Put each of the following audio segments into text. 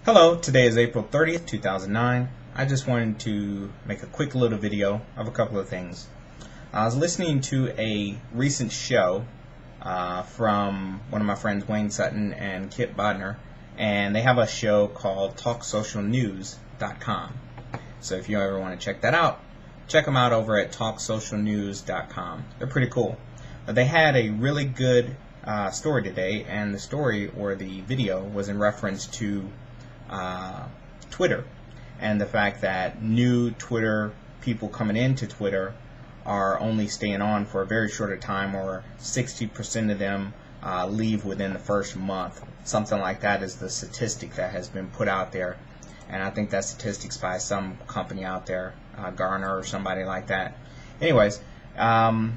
Hello, today is April 30th, 2009. I just wanted to make a quick little video of a couple of things. I was listening to a recent show from one of my friends, Wayne Sutton and Kip Bodnar, and they have a show called TalkSocialNews.com. So if you ever want to check that out, check them out over at TalkSocialNews.com. They're pretty cool. They had a really good story today, and the story or the video was in reference to Twitter and the fact that new Twitter people coming into Twitter are only staying on for a very short time, or 60% of them leave within the first month. Something like that is the statistic that has been put out there, and I think that statistic's by some company out there, Garner or somebody like that. Anyways, I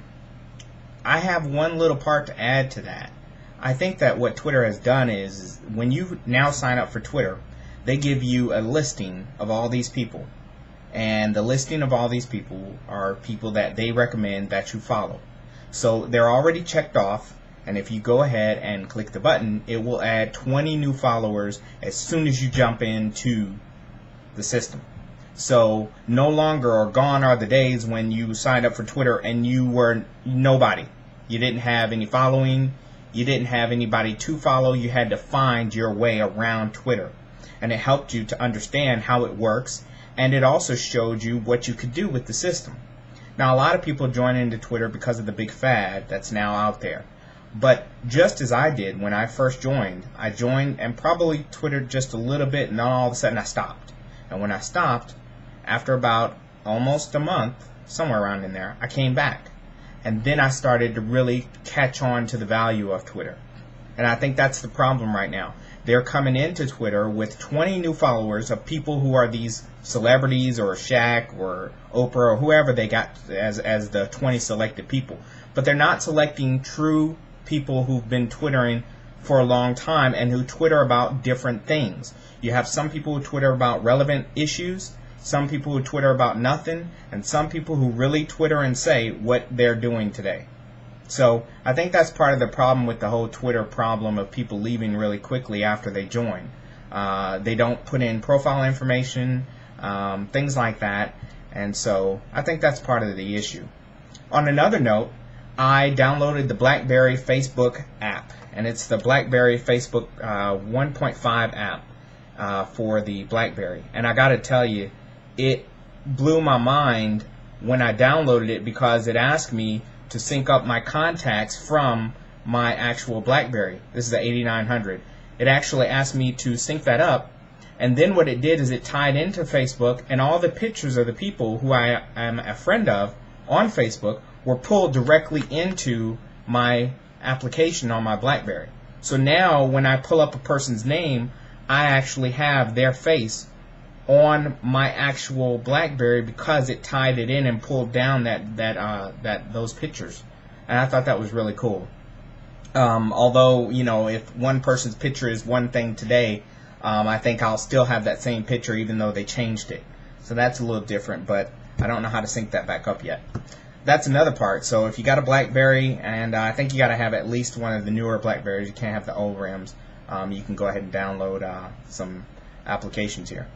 have one little part to add to that. I think that what Twitter has done is when you now sign up for Twitter, they give you a listing of all these people, and the listing of all these people are people that they recommend that you follow. So they're already checked off, and if you go ahead and click the button, it will add 20 new followers as soon as you jump into the system. So no longer or gone are the days when you signed up for Twitter and you were nobody. You didn't have any following, you didn't have anybody to follow, you had to find your way around Twitter. And it helped you to understand how it works, and it also showed you what you could do with the system. Now, a lot of people join into Twitter because of the big fad that's now out there. But just as I did when I first joined, I joined and probably Twittered just a little bit, and then all of a sudden I stopped. And when I stopped, after about almost a month, somewhere around in there, I came back. And then I started to really catch on to the value of Twitter. And I think that's the problem right now. They're coming into Twitter with 20 new followers of people who are these celebrities or Shaq or Oprah or whoever they got as the 20 selected people. But they're not selecting true people who've been Twittering for a long time and who Twitter about different things. You have some people who Twitter about relevant issues, some people who Twitter about nothing, and some people who really Twitter and say what they're doing today. So I think that's part of the problem with the whole Twitter problem of people leaving really quickly after they join. They don't put in profile information, things like that, and so I think that's part of the issue. On another note, I downloaded the BlackBerry Facebook app, and it's the BlackBerry Facebook 1.5 app for the BlackBerry. And I got to tell you, it blew my mind when I downloaded it because it asked me to sync up my contacts from my actual BlackBerry. This is the 8900. It actually asked me to sync that up, and then what it did is it tied into Facebook, and all the pictures of the people who I am a friend of on Facebook were pulled directly into my application on my BlackBerry. So now when I pull up a person's name, I actually have their face on my actual BlackBerry because it tied it in and pulled down those pictures, and I thought that was really cool. Although, you know, if one person's picture is one thing today, I think I'll still have that same picture even though they changed it. So that's a little different, but I don't know how to sync that back up yet. That's another part. So if you got a BlackBerry, and I think you got to have at least one of the newer BlackBerries, you can't have the old RIMs, you can go ahead and download some applications here.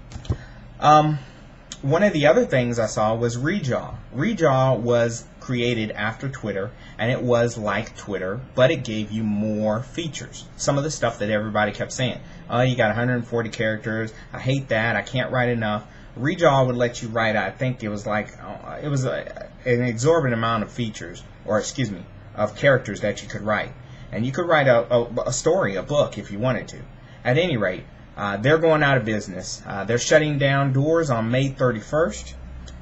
One of the other things I saw was Rejaw. Rejaw was created after Twitter, and it was like Twitter, but it gave you more features. Some of the stuff that everybody kept saying, oh, you got 140 characters, I hate that, I can't write enough. Rejaw would let you write, I think it was like, an exorbitant amount of features, or excuse me, of characters that you could write. And you could write a story, a book, if you wanted to. At any rate, they're going out of business. They're shutting down doors on May 31st,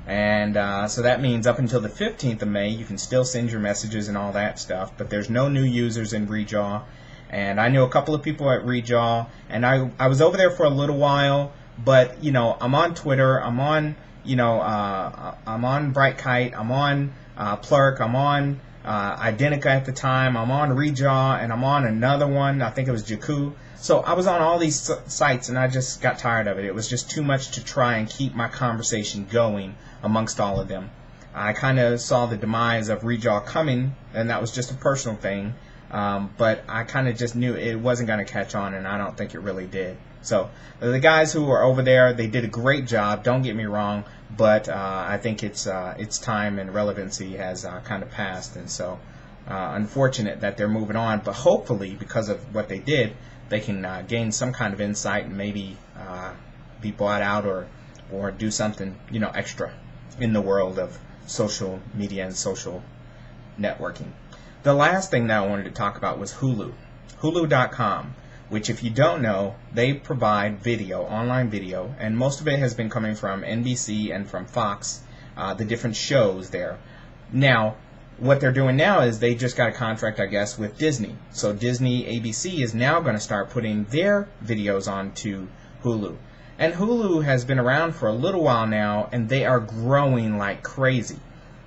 and so that means up until the 15th of May you can still send your messages and all that stuff, but there's no new users in Rejaw. And I know a couple of people at Rejaw, and I was over there for a little while, but you know, I'm on Twitter, I'm on, you know, I'm on Brightkite, I'm on Plurk, I'm on Identica at the time, I'm on Rejaw, and I'm on another one, I think it was Jakku. So I was on all these sites, and I just got tired of it. It was just too much to try and keep my conversation going amongst all of them. I kind of saw the demise of Rejaw coming, and that was just a personal thing. but I kind of just knew it wasn't going to catch on, and I don't think it really did. So the guys who were over there, they did a great job, don't get me wrong, but I think its time and relevancy has kind of passed, and so unfortunate that they're moving on, but hopefully because of what they did, they can gain some kind of insight and maybe be bought out or do something, you know, extra in the world of social media and social networking. The last thing that I wanted to talk about was Hulu. Hulu.com, which, if you don't know, they provide video, online video, and most of it has been coming from NBC and from Fox, the different shows there. Now, what they're doing now is they just got a contract, I guess, with Disney. So Disney ABC is now going to start putting their videos onto Hulu. And Hulu has been around for a little while now, and they are growing like crazy.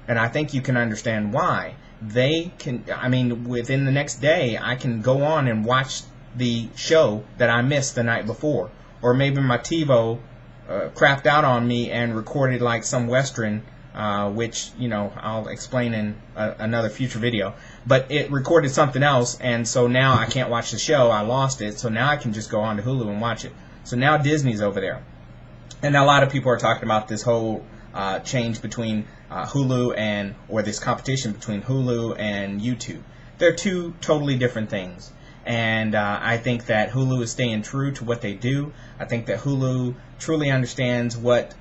And I think you can understand why. They can, I mean, within the next day, I can go on and watch the show that I missed the night before. Or maybe my TiVo crapped out on me and recorded like some Western, which, you know, I'll explain in another future video. But it recorded something else, and so now I can't watch the show. I lost it, so now I can just go on to Hulu and watch it. So now Disney's over there. And a lot of people are talking about this whole change between Hulu or this competition between Hulu and YouTube. They're two totally different things. And I think that Hulu is staying true to what they do. I think that Hulu truly understands what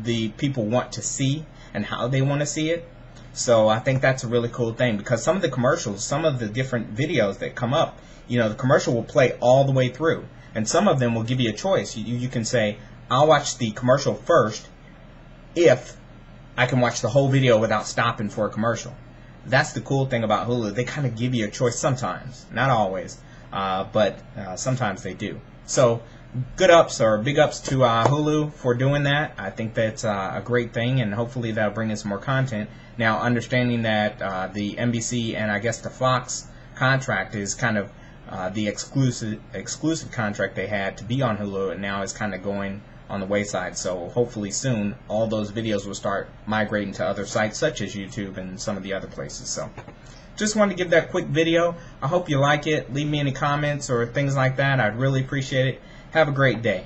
the people want to see and how they want to see it. So I think that's a really cool thing, because some of the commercials, some of the different videos that come up, you know, the commercial will play all the way through. And some of them will give you a choice. You can say, I'll watch the commercial first if I can watch the whole video without stopping for a commercial. That's the cool thing about Hulu. They kind of give you a choice sometimes. Not always, but sometimes they do. So good ups or big ups to Hulu for doing that. I think that's a great thing, and hopefully that'll bring in some more content. Now, understanding that the NBC and I guess the Fox contract is kind of the exclusive contract they had to be on Hulu, and now is kind of going on the wayside. So hopefully soon all those videos will start migrating to other sites such as YouTube and some of the other places. So just wanted to give that quick video. I hope you like it. Leave me any comments or things like that. I'd really appreciate it. Have a great day.